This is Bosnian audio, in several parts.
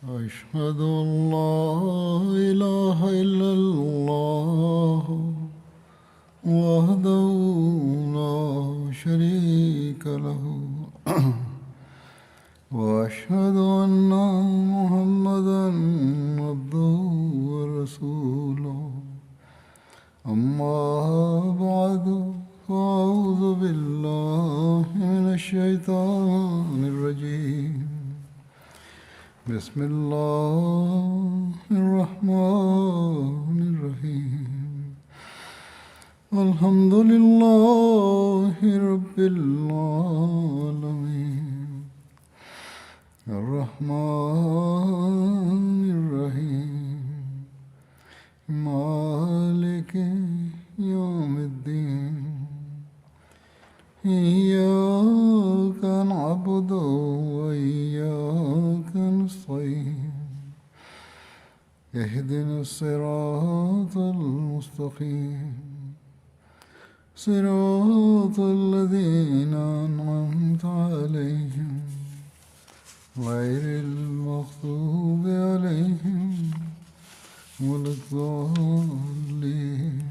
أشهد أن لا إله إلا الله وحده لا شريك له وأشهد أن محمدا عبده ورسوله أما بعد فأعوذ بالله من الشيطان الرجيم بسم الله الرحمن الرحيم الحمد لله رب العالمين الرحمن الرحيم مالك يوم الدين إياك نعبد وإياك نستعين اهدنا الصراط المستقيم صراط الذين أنعمت عليهم غير المغضوب عليهم ولا الضالين.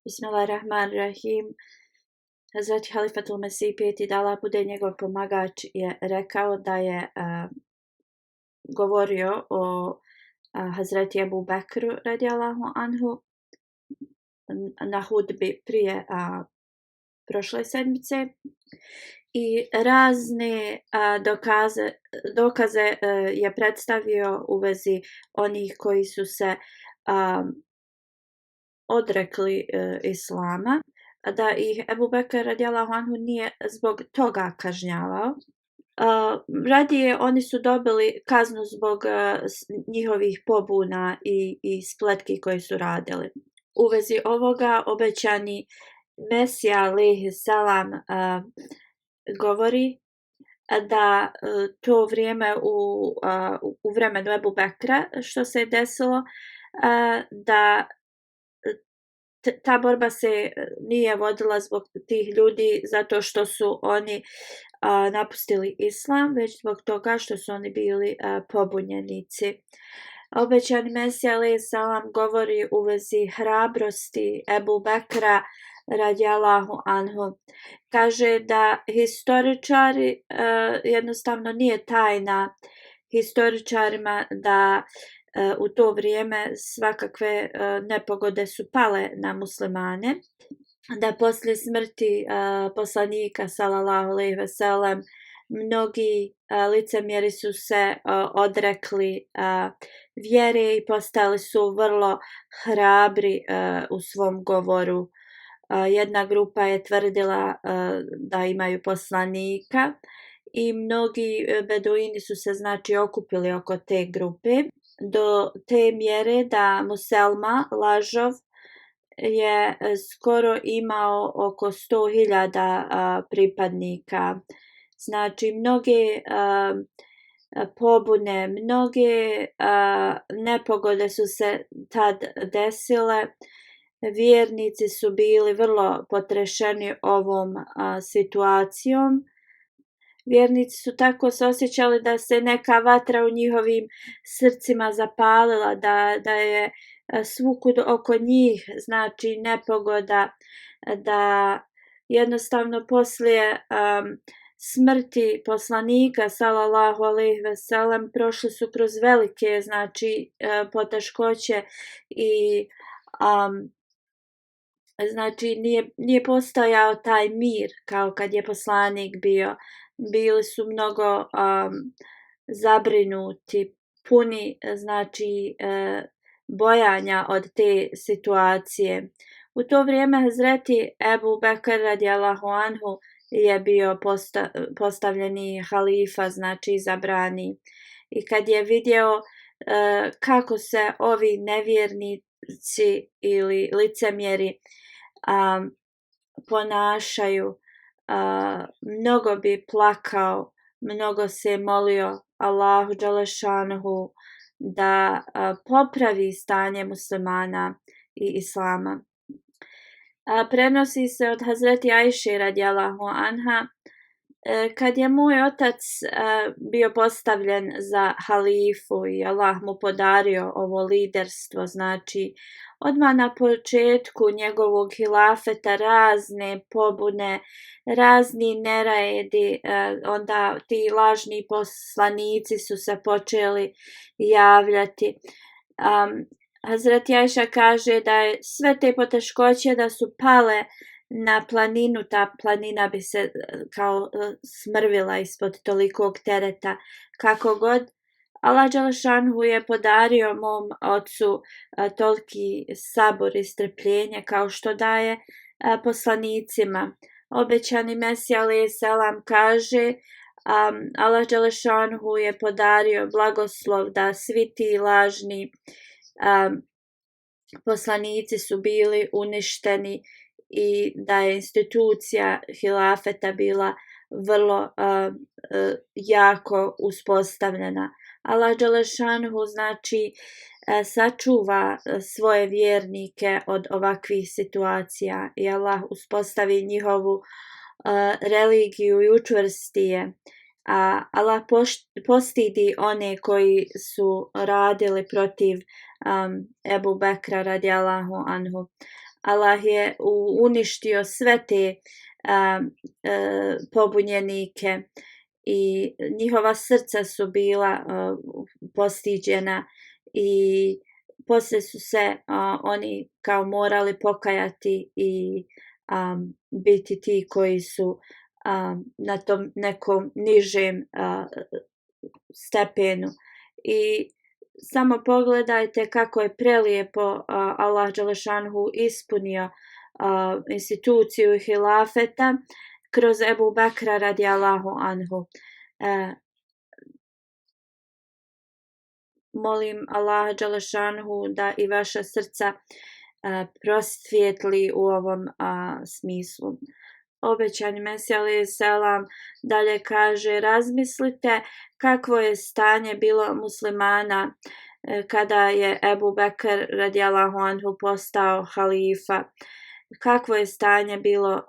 Bismillahirrahmanirrahim. Hazreti Halifatul Mesih peti da Allah bude njegov pomagač je rekao da je govorio o Hazreti Ebu Bekru radijallahu anhu na hudbi prije prošle sedmice i razne dokaze je predstavio u vezi onih koji su se odrekli islama, da ih Ebu Bekr radijallahu anhu nije zbog toga kažnjavao. Radije oni su dobili kaznu zbog njihovih pobuna i spletki koje su radili. U vezi ovoga obećani Mesija alejhi selam govori da to vrijeme u vremenu Ebu Bekra što se je desilo, da ta borba se nije vodila zbog tih ljudi zato što su oni napustili islam, već zbog toga što su oni bili pobunjenici. Obećani Mesija alejhi selam govori u vezi hrabrosti Ebu Bekra radijallahu anhu. Kaže da historičari, jednostavno nije tajna historičarima da u to vrijeme svakakve nepogode su pale na muslimane, da poslije smrti poslanika sallallahu alejhi ve sellem mnogi licemjeri su se odrekli vjere i postali su vrlo hrabri u svom govoru. Jedna grupa je tvrdila da imaju poslanika i mnogi beduini su se znači okupili oko te grupe do te mjere da Muselma lažov je skoro imao oko 100.000 pripadnika. Znači mnoge pobune, mnoge nepogode su se tad desile. Vjernici su bili vrlo potrešeni ovom situacijom. Vjernici su tako se osjećali da se neka vatra u njihovim srcima zapalila, da je svukud oko njih znači nepogoda, da jednostavno poslije smrti poslanika sallallahu alejhi ve sellem prošli su kroz velike znači poteškoće i znači nije postojao taj mir kao kad je poslanik bio. Bili su mnogo zabrinuti, puni znači bojanja od te situacije. U to vrijeme Hazreti Ebu Bekr radijallahu anhu je bio postavljeni halifa, znači izabrani. I kad je vidio kako se ovi nevjernici ili licemjeri ponašaju. Mnogo bi plakao, mnogo se molio Allahu dželešanuhu da popravi stanje muslimana i islama. Prenosi se od Hazreti Ajše radijallahu anha, kad je moj otac bio postavljen za halifu i Allah mu podario ovo liderstvo, znači odmah na početku njegovog hilafeta razne pobune, razni neredi, onda ti lažni poslanici su se počeli javljati. Hazreti Ajša kaže da je sve te poteškoće da su pale na planinu, ta planina bi se kao smrvila ispod tolikog tereta. Kako god, Allah dželešanhu je podario mom ocu toliki sabor i strpljenje kao što daje poslanicima. Obećani Mesija alejhi selam kaže, Allah dželešanhu je podario blagoslov da svi ti lažni poslanici su bili uništeni i da je institucija hilafeta bila vrlo jako uspostavljena. Allah dželešanhu znači sačuva svoje vjernike od ovakvih situacija i Allah uspostavi njihovu religiju i učvrsti je. Allah postidi one koji su radili protiv Ebu Bekra radijallahu anhu. Allah je uništio sve te pobunjenike i njihova srca su bila postiđena i poslije su se oni kao morali pokajati i biti ti koji su na tom nekom nižem stepenu. I samo pogledajte kako je prelijepo Allah dželešanhu ispunio instituciju hilafeta kroz Ebu Bekra radijallahu anhu. Molim Allah dželešanhu da i vaša srca prosvjetli u ovom smislu. Obećani Mesija alejhi selam dalje kaže, razmislite kakvo je stanje bilo muslimana kada je Ebu Bekr radijallahu anhu postao halifa. Kakvo je stanje bilo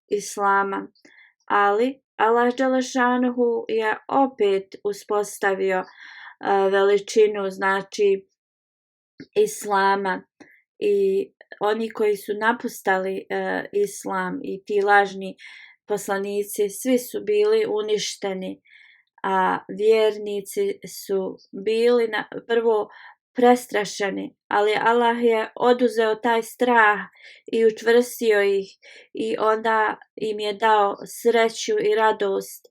islama. Ali Allah dželešanuhu je opet uspostavio veličinu znači islama i oni koji su napustali islam i ti lažni poslanici svi su bili uništeni, a vjernici su bili prvo prestrašeni, ali Allah je oduzeo taj strah i učvrstio ih i onda im je dao sreću i radost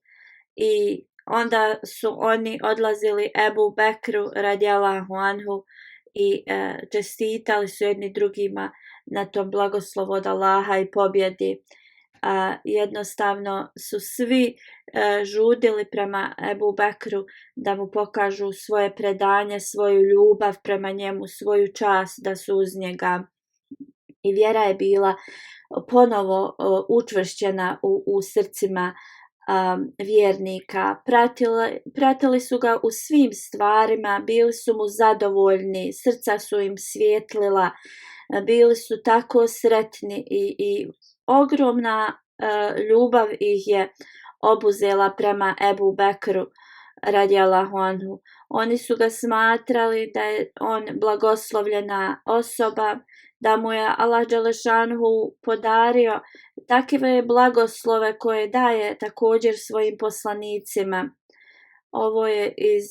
i onda su oni odlazili Ebu Bekru radijallahu anhu i čestitali su jedni drugima na tom blagoslovu od Allaha i pobjedi. Jednostavno su svi žudili prema Ebu Bekru da mu pokažu svoje predanje, svoju ljubav prema njemu, svoju čast da su uz njega. I vjera je bila ponovo učvršćena u srcima vjernika. Pratili su ga u svim stvarima, bili su mu zadovoljni, srca su im svjetlila, bili su tako sretni i ogromna ljubav ih je obuzela prema Ebu Bekru radijallahu anhu. Oni su ga smatrali da je on blagoslovljena osoba, da mu je Allah dželešanuhu podario takve blagoslove koje daje također svojim poslanicima. Ovo je iz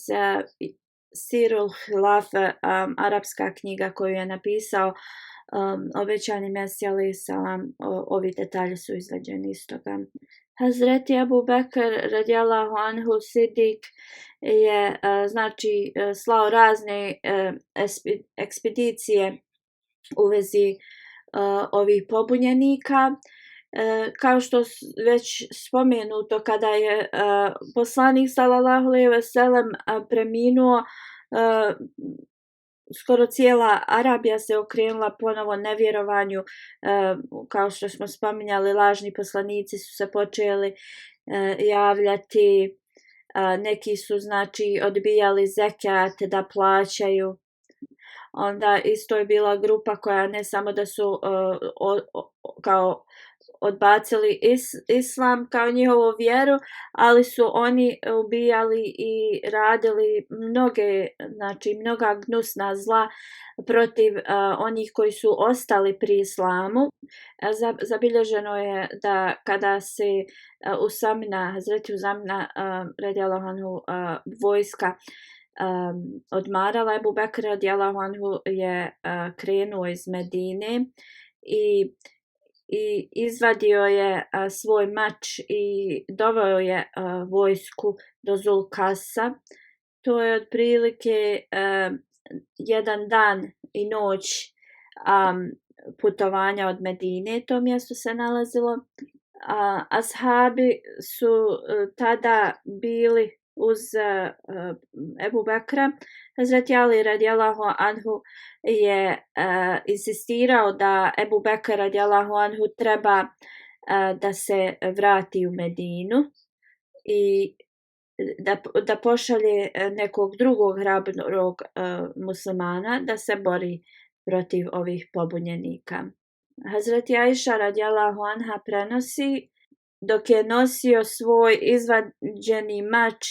Sirul Hilafe, arapska knjiga koju je napisao obećani Mesija alejhi selam. Ovi detalji su izvađeni iz toga. Hazreti Abu Bekr radijallahu anhu Sidik je znači slao razne ekspedicije u vezi ovih pobunjenika. Kao što već spomenuto, kada je poslanik sallallahu alejhi ve sellem preminuo, skoro cijela Arabija se okrenula ponovo nevjerovanju, kao što smo spominjali, lažni poslanici su se počeli javljati, neki su znači odbijali zekat da plaćaju. Onda isto je bila grupa koja ne samo da su kao odbacili islam kao njihovu vjeru, ali su oni ubijali i radili mnoga gnusna zla protiv onih koji su ostali pri islamu. Zabilježeno je da kada se Hazreti Usamina radijallahu anhu vojska odmarala, Ebu Bekr radijallahu anhu je krenuo iz Medine i izvadio je svoj mač i doveo je vojsku do Zulkasa. To je otprilike jedan dan i noć putovanja od Medine. To mjesto se nalazilo. Ashabi su tada bili uz Ebu Bekra. Hazreti Ali radijallahu anhu je insistirao da Ebu Bekr radijallahu anhu treba da se vrati u Medinu i da pošalje nekog drugog hrabrog muslimana da se bori protiv ovih pobunjenika. Hazreti Aisha radijallahu anha prenosi, dok je nosio svoj izvađeni mač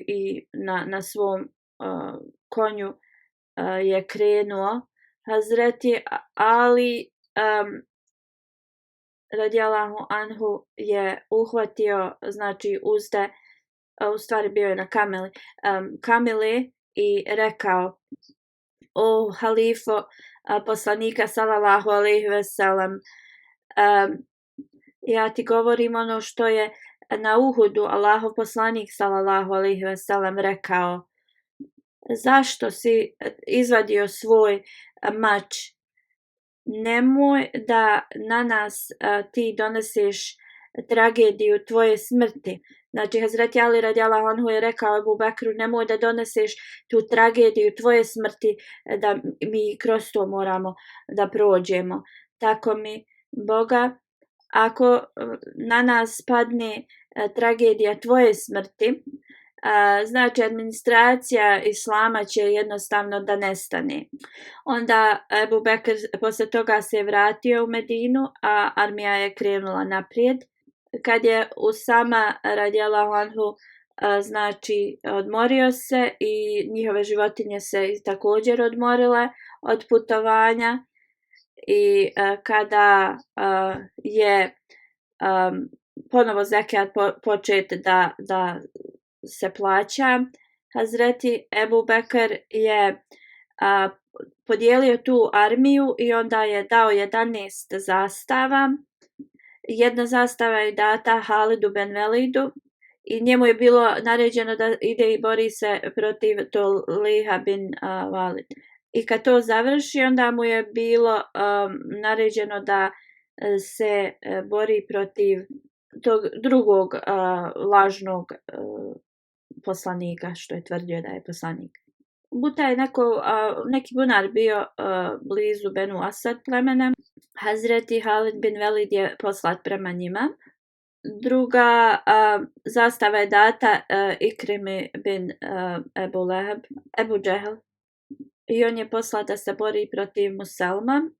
i na svom konju je krenuo, Hazreti Ali radijallahu anhu je uhvatio znači uzde, u stvari bio je na kamili i rekao: o halifo poslanika sallallahu alejhi ve sellem, ja ti govorim ono što je na Uhudu Allahov poslanik sallallahu alejhi ve sellem rekao. Zašto si izvadio svoj mač? Nemoj da na nas ti doneseš tragediju tvoje smrti. Znači Hazreti Ali radijallahu anhu je rekao Ebu Bekru: nemoj da doneseš tu tragediju tvoje smrti, da mi kroz to moramo da prođemo. Tako mi Boga, ako na nas padne tragedija tvoje smrti, znači administracija islama će jednostavno da nestane. Onda Ebu Bekr posle toga se vratio u Medinu, a armija je krenula naprijed. Kad je Usama radijallahu anhu znači odmorio se i njihove životinje se također odmorile od putovanja i kada je ponovo zekat počet da se plaća, Hazreti Ebu Bekr je podijelio tu armiju i onda je dao 11 zastava. Jedna zastava je data Halidu ben Velidu i njemu je bilo naređeno da ide i bori se protiv Toliha bin Valid. I kad to završi, onda mu je bilo naređeno da se bori protiv tog drugog lažnog poslanika, što je tvrdio da je poslanik. Buta je neki bunar bio blizu Benu Asad plemena. Hazreti Halid bin Velid je poslat prema njima. Druga zastava je data Ikrimi bin Ebu Džehl. I on je poslat da se bori protiv Muselma.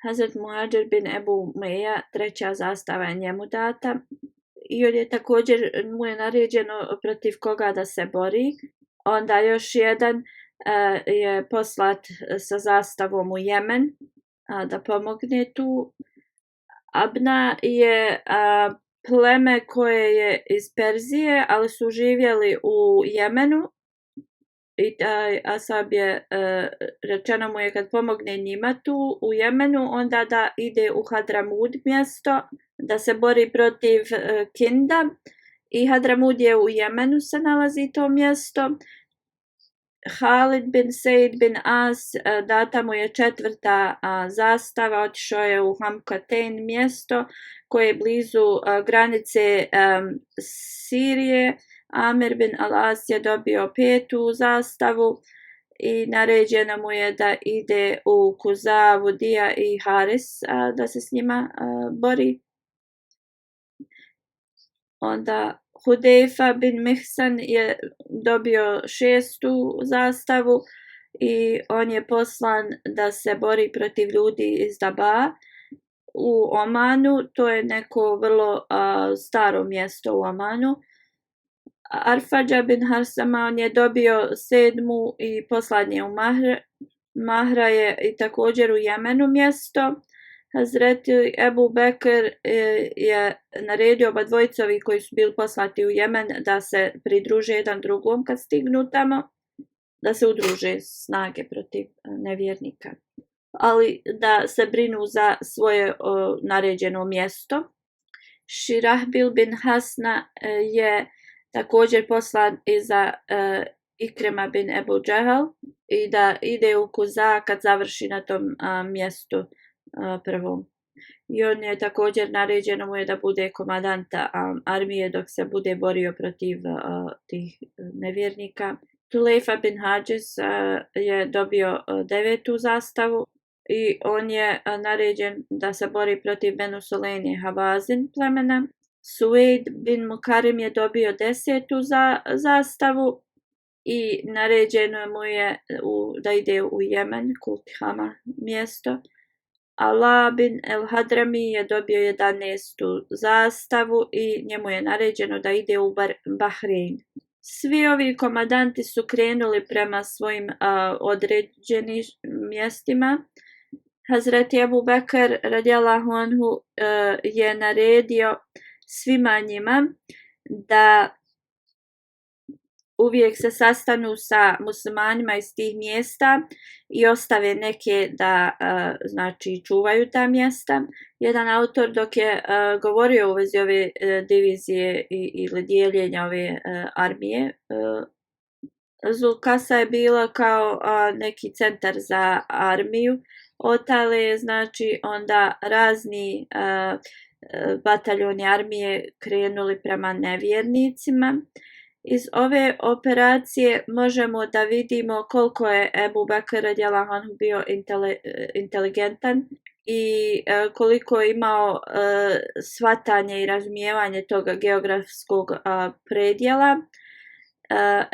Hazret Muadžir bin Ebu Meja, treća zastava je njemu data. I on je također, mu je naređeno protiv koga da se bori. Onda još jedan je poslat sa zastavom u Jemen da pomogne tu. Abna je pleme koje je iz Perzije, ali su živjeli u Jemenu. I taj asab je, rečeno mu je kad pomogne njima tu u Jemenu, onda da ide u Hadramud mjesto, da se bori protiv Kinda. I Hadramud je u Jemenu se nalazi to mjesto. Halid bin Seid bin As, data mu je 4. zastava, otišao je u Hamkatein mjesto koje je blizu granice Sirije. Amir bin Al-As je dobio 5. zastavu i naređeno mu je da ide u Kuza, Vodija i Haris da se s njima bori. Onda Hudejfa bin Mihsan je dobio 6. zastavu i on je poslan da se bori protiv ljudi iz Daba u Omanu. To je neko vrlo staro mjesto u Omanu. Arfađa bin Harsama on je dobio 7. i poslan je u Mahra je i također u Jemenu mjesto. Hazreti Ebu Bekr je naredio oba dvojcovi koji su bili poslati u Jemen da se pridruže jedan drugom kad stignu tamo, da se udruže snage protiv nevjernika, ali da se brinu za svoje naređeno mjesto. Širahbil bin Hasna je također poslan iza Ikrema bin Ebu Džehal i da ide u Kuza kad završi na tom mjestu prvom. I on je također naređeno mu je da bude komandanta armije dok se bude borio protiv tih nevjernika. Tulejfa bin Hadžis je dobio 9. zastavu i on je naređen da se bori protiv Benu Sulejni Havazin plemena. Suejd bin Mukarim je dobio 10. zastavu i naređeno mu je da ide u Jemen, Kultihama mjesto. Allah bin el Hadrami je dobio 11. zastavu i njemu je naređeno da ide u Bahrein. Svi ovi komandanti su krenuli prema svojim određenim mjestima. Hazreti Ebu Bekr radijallahu anhu je naredio svima njima da uvijek se sastanu sa muslimanima iz tih mjesta i ostave neke da znači čuvaju ta mjesta. Jedan autor dok je govorio u vezi ove divizije ili dijeljenja ove armije, Zulkasa je bila kao neki centar za armiju. Otale je znači onda razni bataljoni armije krenuli prema nevjernicima. Iz ove operacije možemo da vidimo koliko je Ebu Bekr radijallahu anhu bio inteligentan i koliko je imao shvatanje i razumijevanje toga geografskog predjela.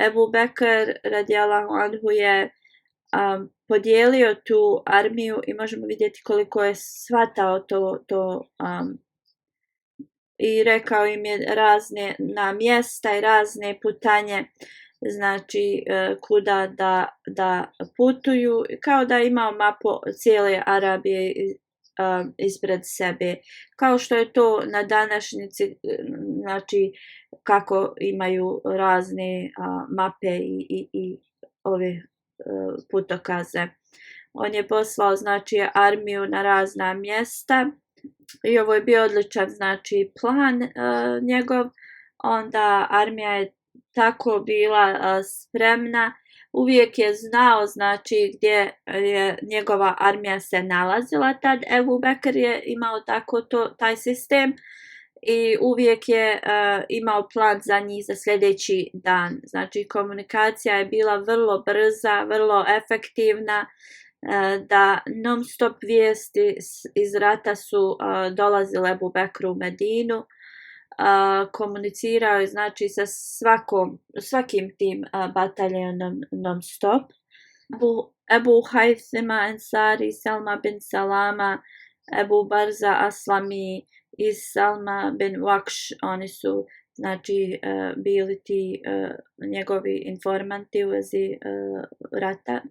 Ebu Bekr radijallahu anhu je podijelio tu armiju i možemo vidjeti koliko je shvatao to i rekao im je razne na mjesta i razne putanje, znači kuda da putuju, kao da imao mapu cijele Arabije ispred sebe, kao što je to na današnjici, znači kako imaju razne mape i ove putokaze. On je poslao znači armiju na razna mjesta i ovo je bio odličan znači plan njegov. Onda armija je tako bila spremna, uvijek je znao znači gdje je njegova armija se nalazila tad. Ebu Bekr je imao tako taj sistem i uvijek je imao plan za njih za sljedeći dan. Znači komunikacija je bila vrlo brza, vrlo efektivna, da non stop vijesti iz rata su dolazile Ebu Bekru u Medinu. Komunicirao je znači sa svakim tim bataljonom non stop. Ebu Hajthima Ensari, Selma bin Salama, Ebu Barza Aslami i Salma bin Wakš, oni su znači bili ti njegovi informanti u vezi rata.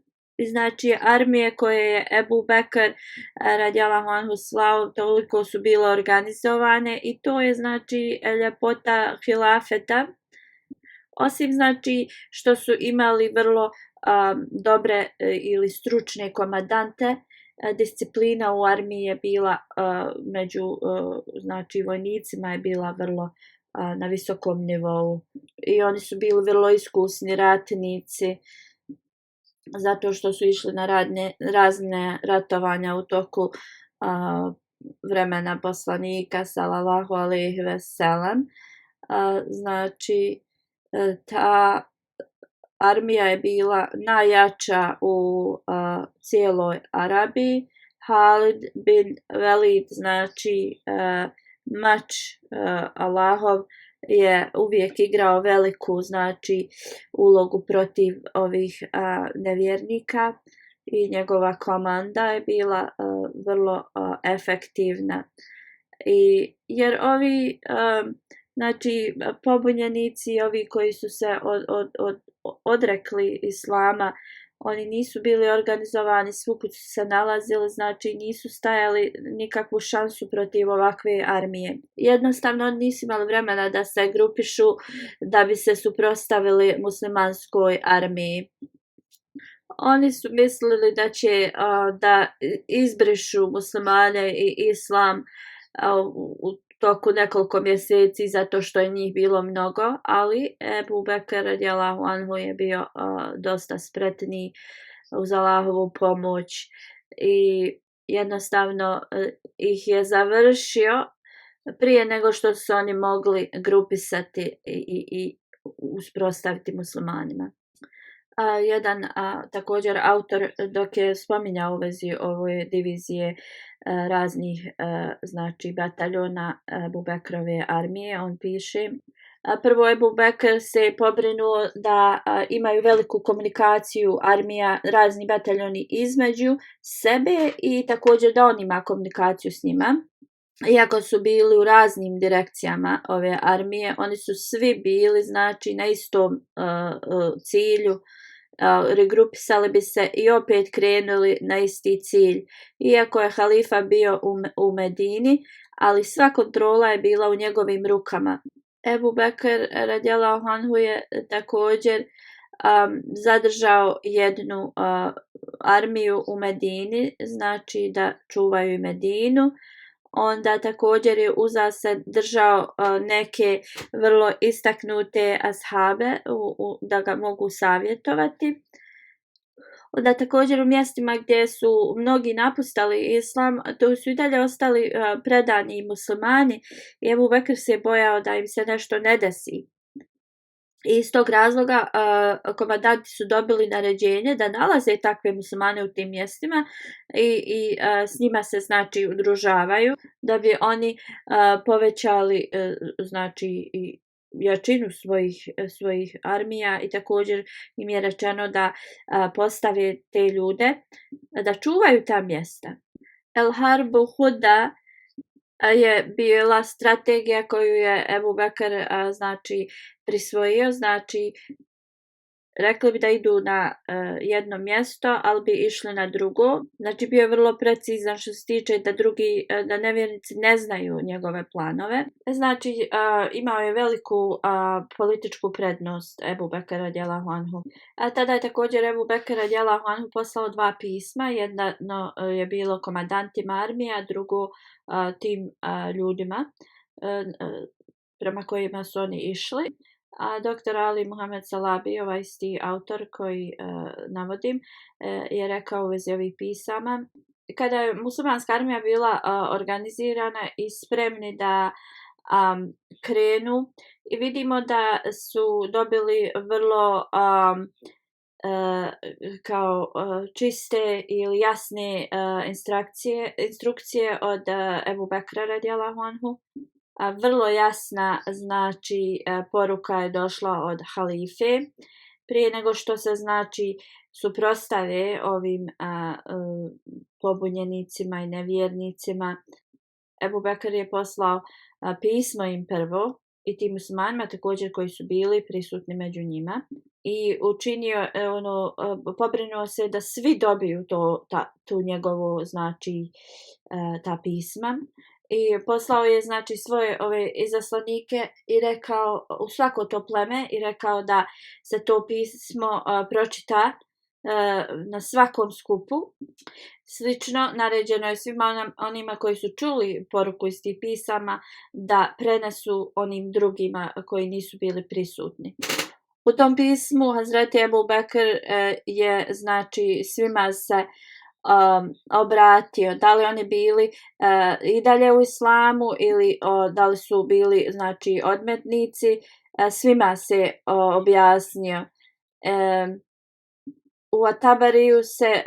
Znači armije koje je Ebu Bekr radijallahu anhu slao toliko su bile organizovane i to je znači ljepota hilafeta. Osim znači što su imali vrlo dobre ili stručne komandante, disciplina u armiji je bila među znači vojnicima je bila vrlo na visokom nivou i oni su bili vrlo iskusni ratnici zato što su išli na razne ratovanja u toku vremena poslanika sallallahu alejhi ve sellem. Znači ta armija je bila najjača u cijeloj Arabiji. Halid bin Velid, znači mač Allahov, je uvijek igrao veliku, znači, ulogu protiv ovih nevjernika i njegova komanda je bila vrlo efektivna. Jer ovi znači pobunjenici, ovi koji su se odrekli islama, oni nisu bili organizovani, svugdje su se nalazili, znači nisu stajali nikakvu šansu protiv ovakve armije. Jednostavno oni nisu imali vremena da se grupišu da bi se suprotstavili muslimanskoj armiji. Oni su mislili da će da izbrišu muslimane i islam u toku nekoliko mjeseci zato što je njih bilo mnogo, ali Ebu Bekr radijallahu anhu je bio dosta spretniji uz Allahovu pomoć i jednostavno ih je završio prije nego što su oni mogli grupisati i usprostaviti muslimanima. Jedan također autor, dok je spominjao u vezi ove divizije raznih znači bataljona Ebu Bekrove armije, on piše: prvo Ebu Bekr se pobrinuo da imaju veliku komunikaciju armija, razni bataljoni između sebe i također da on ima komunikaciju s njima. Iako su bili u raznim direkcijama ove armije, oni su svi bili, znači, na istom cilju, regrupisali bi se i opet krenuli na isti cilj. Iako je halifa bio u Medini, ali sva kontrola je bila u njegovim rukama. Ebu Bekr radijallahu anhu je također zadržao jednu armiju u Medini, znači da čuvaju Medinu. Onda također je uza se držao neke vrlo istaknute ashabe da ga mogu savjetovati. Onda također u mjestima gdje su mnogi napustali islam, to su i dalje ostali predani muslimani i Ebu Bekr se bojao da im se nešto ne desi. I iz tog razloga komandanti su dobili naređenje da nalaze takve muslimane u tim mjestima i s njima se, znači, udružavaju da bi oni povećali, znači, i jačinu svojih armija i također im je rečeno da postave te ljude da čuvaju ta mjesta. El Harbu Huda je bila strategija koju je Ebu Bekr znači prisvojio, znači rekli bi da idu na jedno mjesto, ali bi išli na drugo. Znači bio je vrlo precizan što se tiče da nevjernici ne znaju njegove planove. Znači imao je veliku političku prednost Ebu Bekr radijallahu anhu. Tada je također Ebu Bekr radijallahu anhu poslao 2 pisma. Jedno je bilo komandantima armije, a drugo tim ljudima prema kojima su oni išli. A dr. Ali Muhammed Salabi, ovaj isti autor koji navodim, je rekao u vezi ovih pisama: kada je muslimanska armija bila organizirana i spremni da krenu, i vidimo da su dobili vrlo kao čiste ili jasne instrukcije od Ebu Bekra radijallahu anhu. Vrlo jasna, znači, poruka je došla od halife prije nego što se, znači, suprotstave ovim pobunjenicima i nevjernicima. Ebu Bekr je poslao pismo im prvo i tim muslimanima također koji su bili prisutni među njima i učinio pobrinuo se da svi dobiju tu njegovu, znači, ta pisma. I poslao je, znači, svoje ove izaslanike i rekao u svako to pleme i rekao da se to pismo pročita na svakom skupu. Slično naređeno je svima onima koji su čuli poruku iz tih pisama da prenesu onim drugima koji nisu bili prisutni. U tom pismu Hazreti Ebu Bekr je, znači, svima se obratio, da li oni bili i dalje u islamu ili da li su bili, znači, odmetnici, svima se objasnio U Atabariju se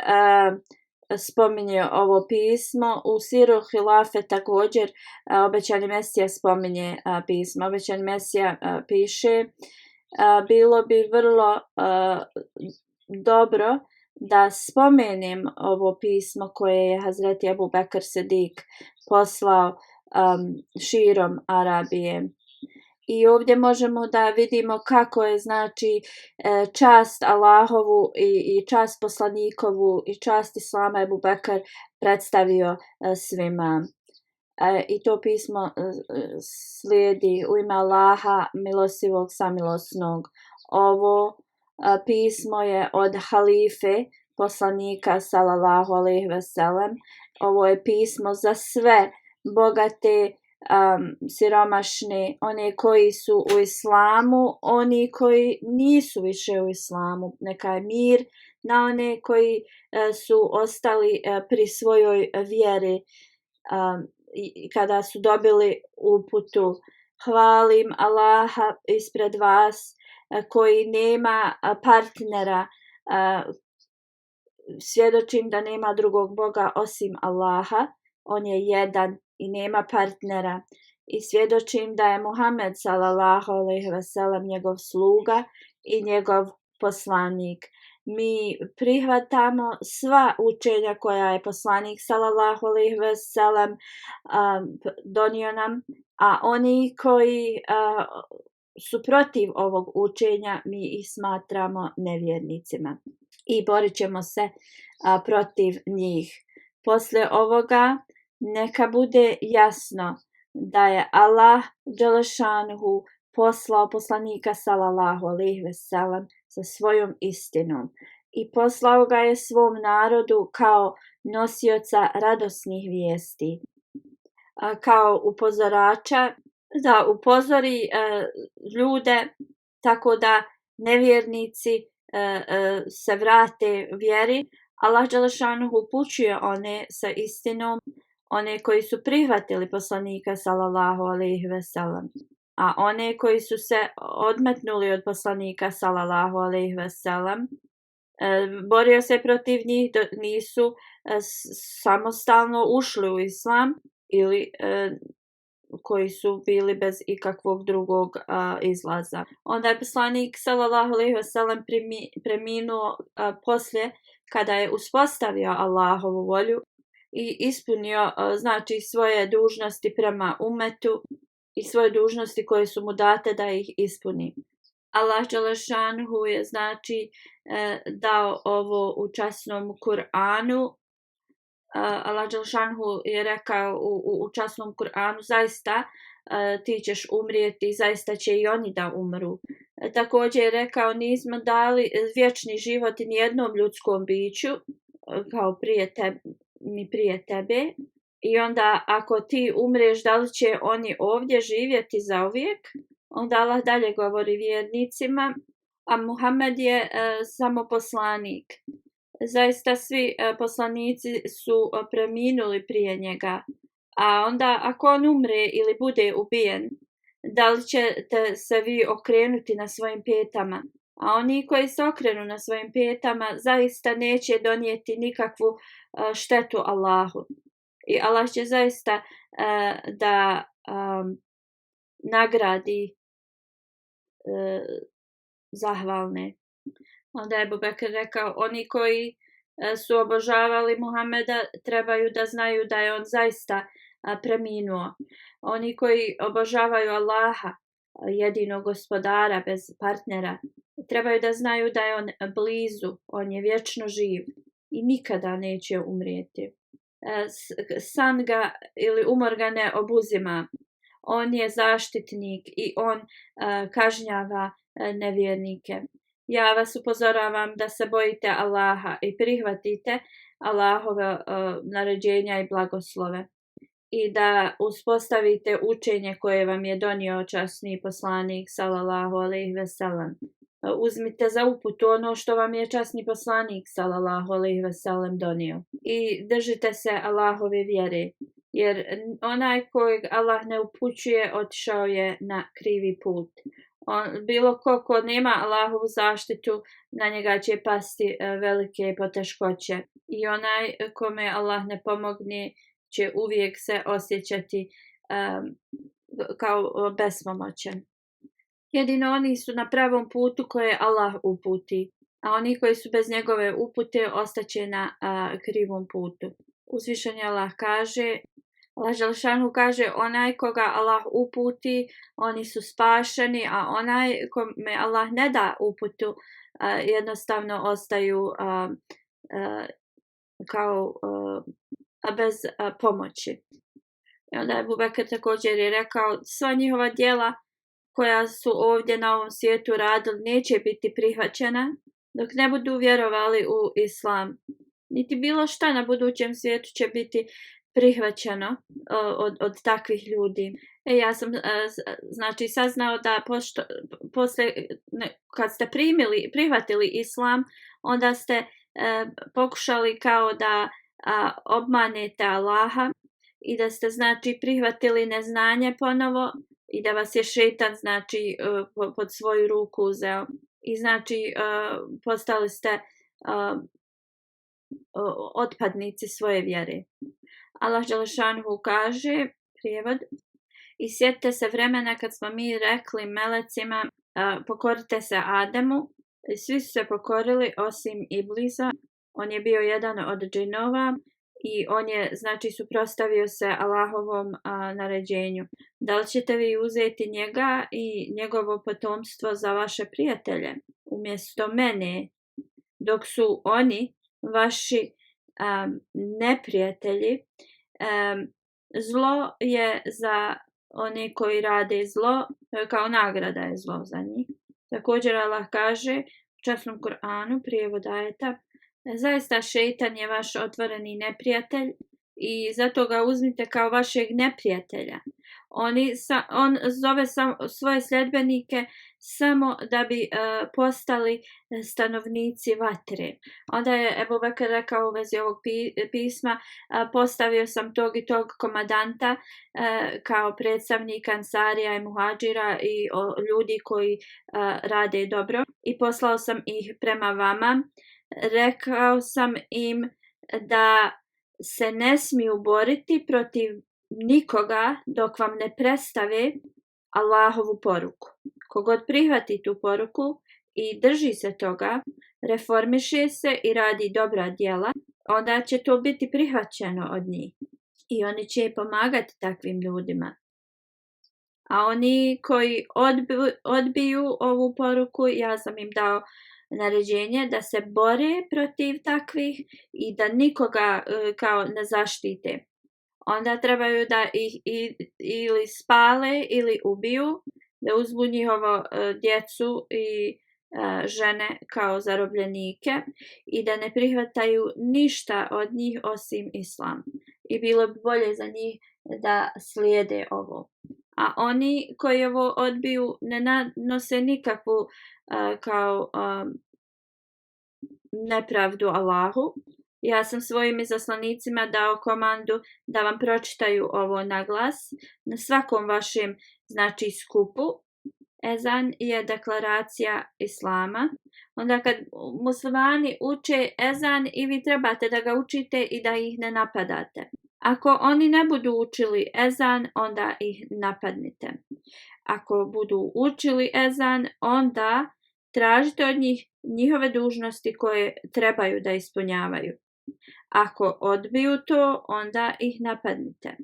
spominje ovo pismo, u Siru Hilafe također obećani Mesija spominje pismo. Obećani Mesija piše bilo bi vrlo dobro da spomenem ovo pismo koje je Hazreti Ebu Bekr Sedik poslao širom Arabije. I ovdje možemo da vidimo kako je znači čast Allahovu i čast poslanikovu i čast Islama Ebu Bekr predstavio svima. I to pismo slijedi u ime Allaha milostivog samilosnog. Ovo pismo je od halife poslanika sallallahu alejhi ve sellem. Ovo je pismo za sve bogate, siromašni, one koji su u islamu, oni koji nisu više u islamu. Neka je mir na one koji su ostali pri svojoj vjeri i kada su dobili uputu. Hvalim Allaha ispred vas koji nema partnera. Svjedočim da nema drugog Boga osim Allaha. On je jedan i nema partnera. I svjedočim da je Muhammed sallallahu alejhi ve sellem njegov sluga i njegov poslanik. Mi prihvatamo sva učenja koja je poslanik sallallahu alejhi ve sellem donio nam, a oni koji su protiv ovog učenja mi ih smatramo nevjernicima i borit ćemo se protiv njih. Poslije ovoga neka bude jasno da je Allah dželešanuhu poslao poslanika sallallahu alejhi ve sellem sa svojom istinom i poslao ga je svom narodu kao nosioca radosnih vijesti, kao upozorača da upozori ljude tako da nevjernici se vrate vjeri. Allah dželešanuhu upućuje one sa istinom, one koji su prihvatili poslanika sallallahu alejhi ve sellem, a one koji su se odmetnuli od poslanika sallallahu alejhi ve sellem, borio se protiv njih, nisu samostalno ušli u islam ili koji su bili bez ikakvog drugog izlaza. Onda je poslanik sallallahu alejhi ve sellem preminuo poslije kada je uspostavio Allahovu volju i ispunio znači svoje dužnosti prema umetu i svoje dužnosti koje su mu date da ih ispuni. Allah dželešanuhu je znači dao ovo u časnom Kur'anu. Allah dželešanuhu je rekao u časnom Kur'anu, zaista ti ćeš umrijeti, zaista će i oni da umru. Također je rekao, nismo dali vječni život nijednom ljudskom biću kao prije tebe. I onda ako ti umreš, da li će oni ovdje živjeti zauvijek? Onda Allah dalje govori vjernicima, a Muhammed je samo poslanik. Zaista svi poslanici su preminuli prije njega. A onda ako on umre ili bude ubijen, da li ćete se vi okrenuti na svojim petama? A oni koji se okrenu na svojim petama zaista neće donijeti nikakvu štetu Allahu. I Allah će zaista da nagradi zahvalne. Onda je Ebu Bekr rekao, oni koji su obožavali Muhameda trebaju da znaju da je on zaista preminuo. Oni koji obožavaju Allaha, jedinog gospodara bez partnera, trebaju da znaju da je on blizu, on je vječno živ i nikada neće umrijeti. San ga ili umor ga ne obuzima. On je zaštitnik i on kažnjava nevjernike. Ja vas upozoravam da se bojite Allaha i prihvatite Allahove naređenja i blagoslove i da uspostavite učenje koje vam je donio časni poslanik sallallahu alejhi ve sellem. Uzmite za uputu ono što vam je časni poslanik sallallahu alejhi ve sellem donio i držite se Allahove vjere, jer onaj kojeg Allah ne upućuje otišao je na krivi put. Bilo ko nema Allahovu zaštitu, na njega će pasti velike poteškoće. I onaj kome Allah ne pomogne će uvijek se osjećati kao bespomoćan. Jedino oni su na pravom putu koje Allah uputi, a oni koji su bez njegove upute ostaće na krivom putu. Uzvišeni Allah kaže, Allah Đelešanu kaže, onaj koga Allah uputi, oni su spašeni, a onaj kome Allah ne da uputu, jednostavno ostaju kao bez pomoći. I onda Ebu Bekr također je rekao, sva njihova djela koja su ovdje na ovom svijetu radili neće biti prihvaćena dok ne budu vjerovali u Islam. Niti bilo šta na budućem svijetu će biti prihvaćeno od takvih ljudi. Ja sam znači saznao da kad ste prihvatili Islam, onda ste pokušali kao da obmanete Allaha i da ste znači prihvatili neznanje ponovo i da vas je šejtan znači pod svoju ruku uzeo i znači postali ste otpadnici svoje vjere. Allah Đelešanuhu kaže, prijevod, i sjetite se vremena kad smo mi rekli melecima pokorite se Ademu, i svi su se pokorili osim Iblisa. On je bio jedan od džinova i on je znači suprotstavio se Allahovom naređenju. Da li ćete vi uzeti njega i njegovo potomstvo za vaše prijatelje umjesto mene, dok su oni vaši neprijatelji? Zlo je za one koji rade zlo, kao nagrada je zlo za njih. Također Allah kaže u časnom Kur'anu, prijevod ajeta, zaista šejtan je vaš otvoreni neprijatelj i zato ga uzmite kao vašeg neprijatelja. On zove svoje sljedbenike samo da bi postali stanovnici vatre. Onda je Ebu Bekr rekao u vezi ovog pisma, postavio sam tog i tog komadanta kao predstavnika Ansarija i Muhadžira i ljudi koji rade dobro i poslao sam ih prema vama. Rekao sam im da se ne smiju boriti protiv nikoga dok vam ne predstave Allahovu poruku. Kogod prihvati tu poruku i drži se toga, reformiše se i radi dobra djela, onda će to biti prihvaćeno od njih i oni će pomagati takvim ljudima. A oni koji odbiju ovu poruku, ja sam im dao naređenje da se bore protiv takvih i da nikoga kao ne zaštite. Onda trebaju da ih ili spale ili ubiju, da uzmu njihovo djecu i žene kao zarobljenike i da ne prihvataju ništa od njih osim Islam. I bilo bi bolje za njih da slijede ovo. A oni koji ovo odbiju ne nanose nikakvu kao nepravdu Allahu. Ja sam svojim izaslanicima dao komandu da vam pročitaju ovo na glas na svakom vašem znači skupu. Ezan je deklaracija Islama. Onda kad muslimani uče ezan i vi trebate da ga učite i da ih ne napadate. Ako oni ne budu učili ezan, onda ih napadnite. Ako budu učili ezan, onda tražite od njih njihove dužnosti koje trebaju da ispunjavaju. Ako odbiju to, onda ih napadnite.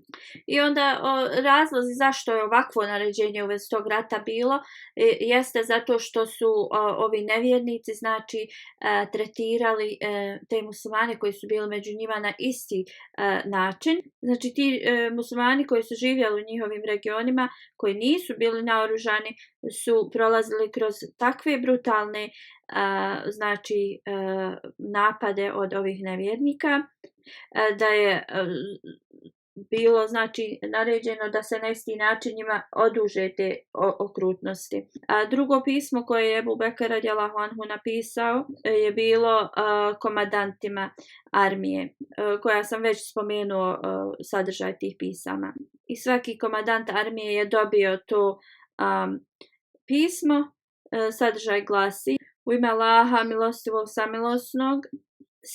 I onda razlozi zašto je ovakvo naređenje u vezi tog rata bilo, jeste zato što su ovi nevjernici znači tretirali te muslimane koji su bili među njima na isti način. Znači ti muslimani koji su živjeli u njihovim regionima, koji nisu bili naoružani, su prolazili kroz takve brutalne znači napade od ovih nevjernika, da je bilo znači naređeno da se na isti način njima oduže te okrutnosti. Drugo pismo koje je Ebu Bekr radijallahu anhu napisao je bilo komandantima armije, koja sam već spomenuo sadržaj tih pisama. I svaki komandant armije je dobio to pismo, sadržaj glasi: u ime Allaha milostivog samilosnog.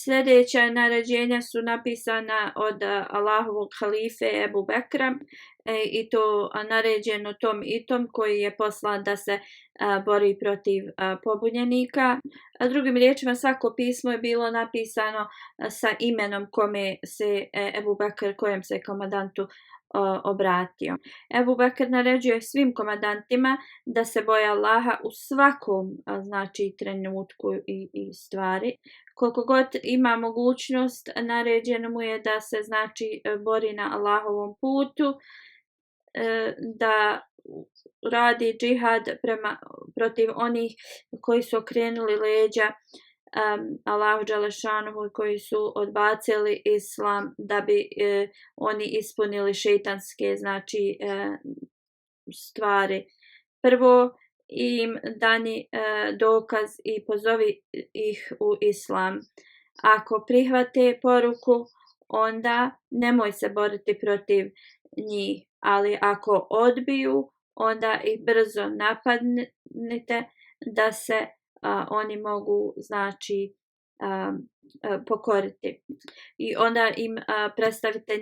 Sljedeća naređenja su napisana od Allahovog halife Ebu Bekra i to naređeno tom i tom koji je poslan da se bori protiv pobunjenika. Drugim riječima, svako pismo je bilo napisano sa imenom kome se Ebu Bekr, kojem se komandantu obratio. Ebu Bekr naređuje svim komandantima da se boje Allaha u svakom znači trenutku i stvari. Koliko god ima mogućnost, naređeno mu je da se znači bori na Allahovom putu, da radi džihad protiv onih koji su okrenuli leđa Allahu dželešanuhu i koji su odbacili islam da bi oni ispunili šejtanske znači stvari. Prvo im dani dokaz i pozovi ih u islam. Ako prihvate poruku, onda nemoj se boriti protiv njih, ali ako odbiju, onda ih brzo napadnite da se oni mogu znači pokoriti. I onda im predstavite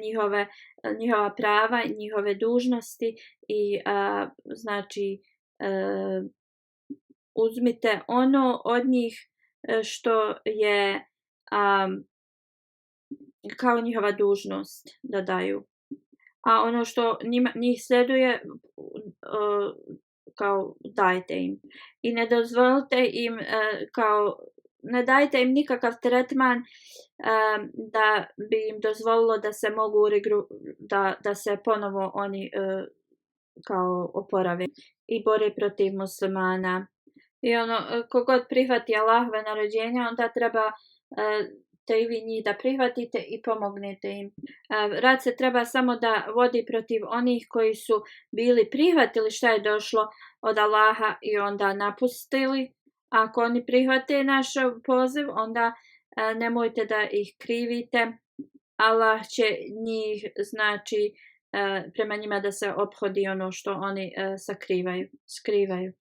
njihova prava, njihove dužnosti i znači uzmite ono od njih što je kao njihova dužnost da daju. A ono što njih sljeduje, kao dajte im. I ne dozvolite im, ne dajte im nikakav tretman da bi im dozvolilo da se mogu da se ponovo oni kao oporave i bore protiv muslimana. I kogod prihvati Allahove naređenja, onda treba te i vi njih da prihvatite i pomognete im. Rat se treba samo da vodi protiv onih koji su bili prihvatili šta je došlo od Allaha i onda napustili. Ako oni prihvate naš poziv, onda nemojte da ih krivite. Allah će njih znači prema njima da se ophodi ono što oni skrivaju.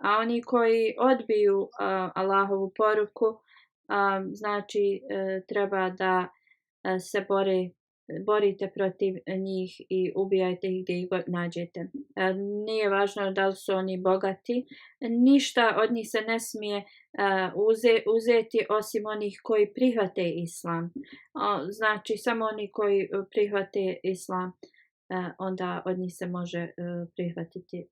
A oni koji odbiju Allahovu poruku, znači treba da se borite protiv njih i ubijajte ih gdje ih god nađete. Nije važno da li su oni bogati, ništa od njih se ne smije uzeti osim onih koji prihvate islam. Znači samo oni koji prihvate islam, onda od njih se može prihvatiti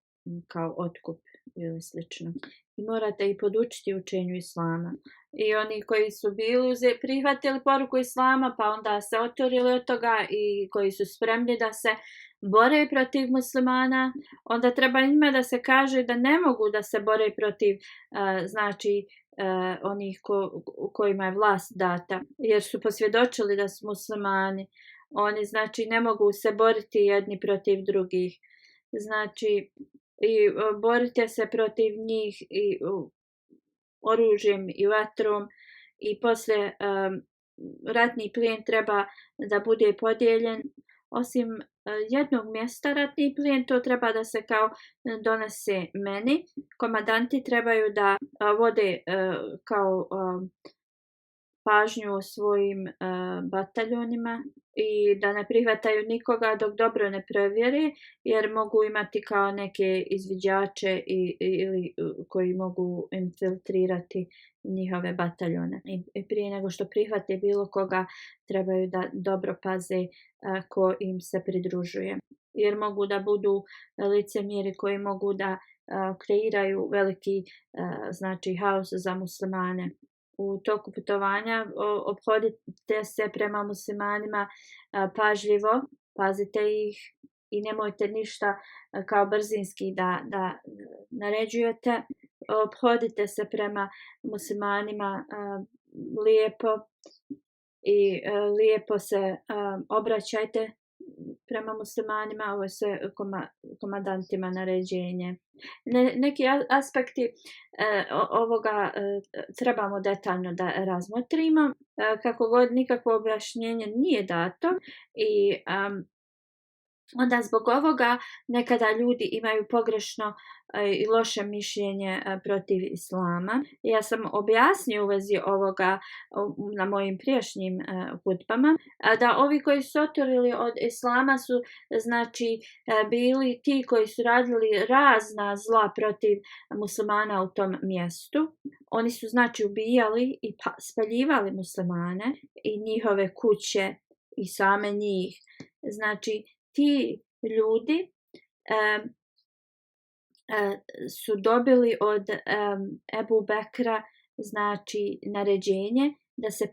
kao otkup ili slično. I morate ih podučiti učenju islama. I oni koji su bili prihvatili poruku islama pa onda se otvorili od toga i koji su spremni da se bore protiv muslimana, onda treba njima da se kaže da ne mogu da se bore protiv znači onih kojima je vlast data, jer su posvjedočili da su muslimani. Oni znači ne mogu se boriti jedni protiv drugih. Znači i borite se protiv njih i oružjem i vatrom i poslije ratni plijen treba da bude podijeljen. Osim jednog mjesta ratni plijen, to treba da se kao donese meni. Komandanti trebaju da vode kao pažnju o svojim bataljonima i da ne prihvataju nikoga dok dobro ne provjeri, jer mogu imati kao neke izviđače ili koji mogu infiltrirati njihove bataljone. I prije nego što prihvate bilo koga, trebaju da dobro paze ko im se pridružuje. Jer mogu da budu licemjeri koji mogu da kreiraju veliki znači haos za muslimane. U toku putovanja ophodite se prema muslimanima pažljivo, pazite ih i nemojte ništa kao brzinski da naređujete. Ophodite se prema muslimanima lijepo i lijepo se obraćajte prema muslimanima, ovo je sve komandantima naređenje. Neki aspekti ovoga trebamo detaljno da razmotrimo, kako god nikakvo objašnjenje nije dato i onda zbog ovoga nekada ljudi imaju pogrešno i loše mišljenje protiv islama. Ja sam objasnio u vezi ovoga na mojim prijašnjim hutbama, da ovi koji su oturili od islama su znači bili ti koji su radili razna zla protiv muslimana u tom mjestu. Oni su znači ubijali i spaljivali muslimane i njihove kuće i same njih. Znači ti ljudi su dobili od Ebu Bekra znači naređenje da se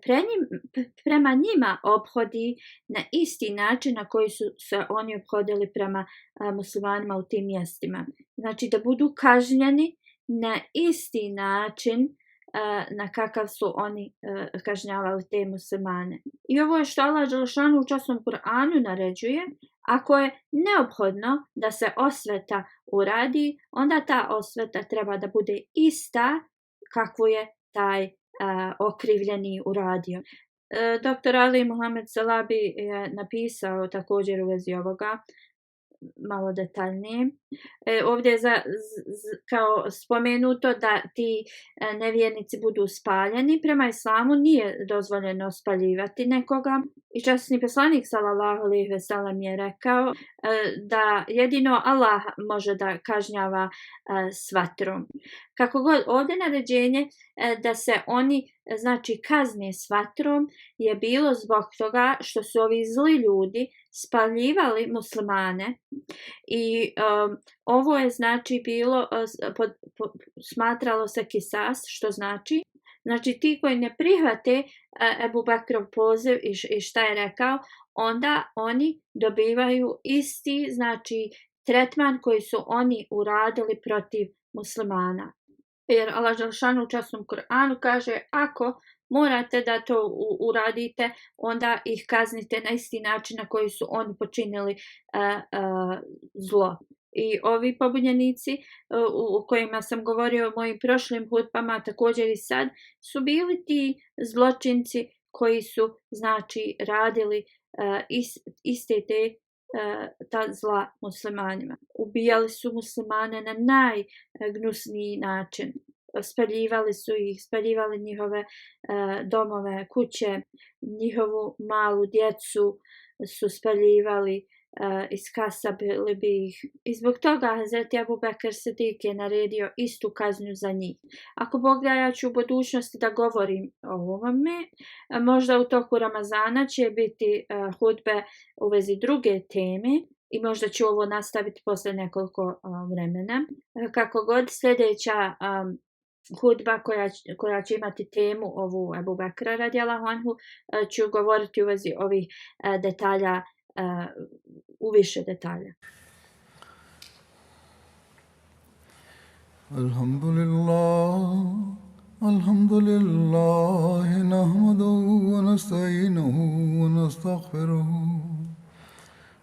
prema njima ophodi na isti način na koji su se oni ophodili prema muslimanima u tim mjestima. Znači da budu kažnjeni na isti način na kakav su oni kažnjavali te muslimane. I ovo je što Allah dželešanu u časnom Kur'anu naređuje. Ako je neophodno da se osveta uradi, onda ta osveta treba da bude ista kakvu je taj okrivljeni uradio. Dr. Ali Muhammed Salabi je napisao također u vezi ovoga malo detaljnije. Ovdje je kao spomenuto da ti nevjernici budu spaljeni. Prema islamu nije dozvoljeno spaljivati nekoga. I časni poslanik sallallahu alejhi ve sellem je rekao da jedino Allah može da kažnjava s vatrom. Kako god ovdje naređenje da se oni znači kazne s vatrom je bilo zbog toga što su ovi zli ljudi spaljivali muslimane i ovo je znači bilo smatralo se kisas, što znači ti koji ne prihvate Ebu Bekrov poziv i šta je rekao, onda oni dobivaju isti znači tretman koji su oni uradili protiv muslimana. Jer Allah dželešanu u časnom Kur'anu kaže ako morate da to uradite, onda ih kaznite na isti način na koji su oni počinili zlo. I ovi pobunjenici o kojima sam govorio u mojim prošlim hutbama, također i sad, su bili ti zločinci koji su znači radili iste ta zla muslimanima. Ubijali su muslimane na najgnusniji način. Spaljivali su ih, spaljivali njihove domove, kuće, njihovu malu djecu su spaljivali, iskasabili bi ih. I zbog toga Hazreti Abu Bekr Sidik je naredio istu kaznu za njih. Ako Bog da, ja ću u budućnosti da govorim o ovome. Možda u toku Ramazana će biti hudbe u vezi druge teme i možda ću ovo nastaviti posle nekoliko vremena. Kako god, sljedeća hudba koja će imati temu ovu Ebu Bekra radijallahu anhu, ću govoriti u vezi ovih detalja u više detalja. Alhamdulillah, nahmaduhu wa nasta'inuhu wa nastaghfiruhu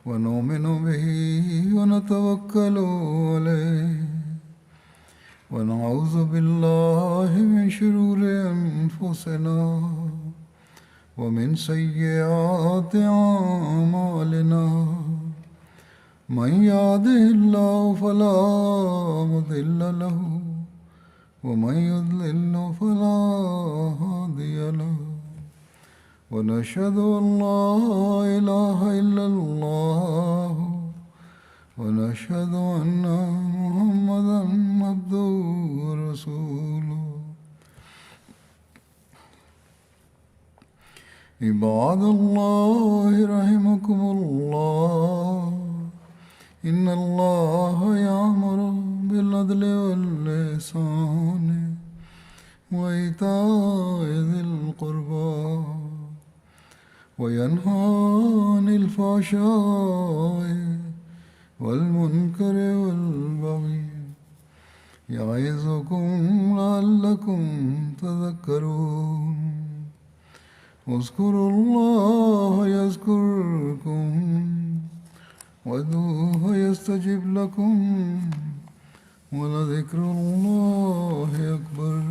wa nu'minu bihi wa natawakkalu alayhi wa na'udhu billahi min shururi anfusina ومن سيئات أعمالنا من يهده الله فلا مضل له ومن يضلل فلا هادي له ونشهد أن لا إله إلا الله ونشهد أن محمدا عبده ورسوله عباد الله رحمكم الله إن الله يأمر بالعدل والإحسان وإيتاء ذي القربى وينهى عن الفحشاء والمنكر والبغي يعظكم لعلكم تذكرون اذكروا الله يذكركم وادعوه يستجب لكم ولذكر الله أكبر